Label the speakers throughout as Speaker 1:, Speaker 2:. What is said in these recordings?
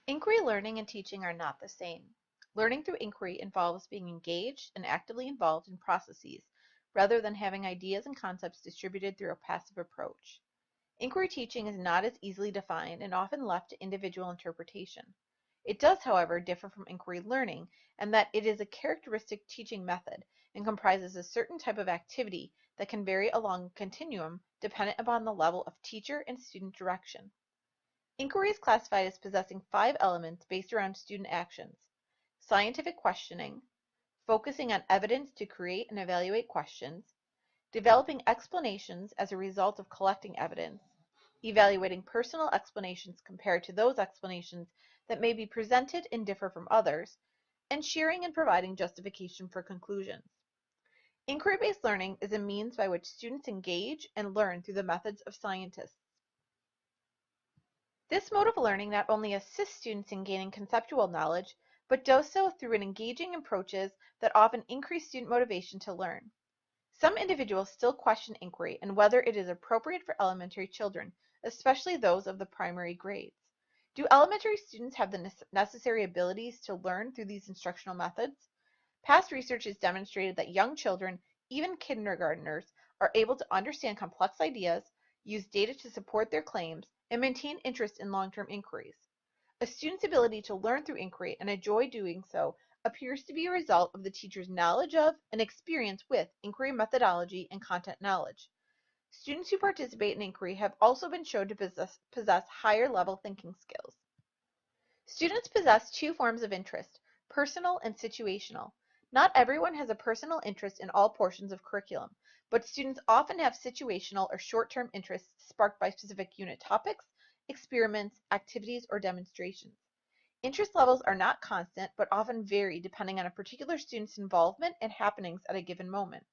Speaker 1: Inquiry learning and teaching are not the same. Learning through inquiry involves being engaged and actively involved in processes, rather than having ideas and concepts distributed through a passive approach. Inquiry teaching is not as easily defined and often left to individual interpretation. It does, however, differ from inquiry learning in that it is a characteristic teaching method and comprises a certain type of activity that can vary along a continuum dependent upon the level of teacher and student direction. Inquiry is classified as possessing 5 elements based around student actions: scientific questioning, focusing on evidence to create and evaluate questions, developing explanations as a result of collecting evidence, evaluating personal explanations compared to those explanations that may be presented and differ from others, and sharing and providing justification for conclusions. Inquiry-based learning is a means by which students engage and learn through the methods of scientists. This mode of learning not only assists students in gaining conceptual knowledge, but does so through an engaging approaches that often increase student motivation to learn. Some individuals still question inquiry and whether it is appropriate for elementary children, especially those of the primary grades. Do elementary students have the necessary abilities to learn through these instructional methods? Past research has demonstrated that young children, even kindergarteners, are able to understand complex ideas, use data to support their claims, and maintain interest in long-term inquiries. A student's ability to learn through inquiry and enjoy doing so appears to be a result of the teacher's knowledge of and experience with inquiry methodology and content knowledge. Students who participate in inquiry have also been shown to possess higher level thinking skills. Students possess 2 forms of interest: personal and situational. Not everyone has a personal interest in all portions of curriculum, but students often have situational or short-term interests sparked by specific unit topics, experiments, activities, or demonstrations. Interest levels are not constant, but often vary depending on a particular student's involvement and happenings at a given moment.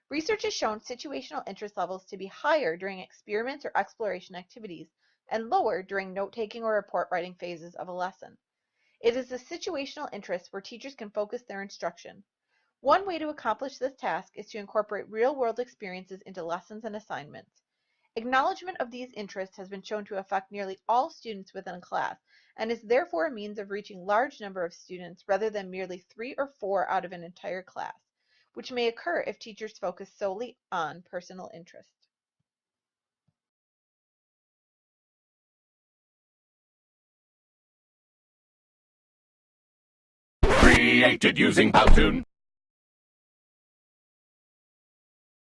Speaker 1: Research has shown situational interest levels to be higher during experiments or exploration activities and lower during note-taking or report writing phases of a lesson. It is the situational interest where teachers can focus their instruction. One way to accomplish this task is to incorporate real-world experiences into lessons and assignments. Acknowledgement of these interests has been shown to affect nearly all students within a class and is therefore a means of reaching a large number of students rather than merely 3 or 4 out of an entire class, which may occur if teachers focus solely on personal interest.
Speaker 2: Created using Powtoon.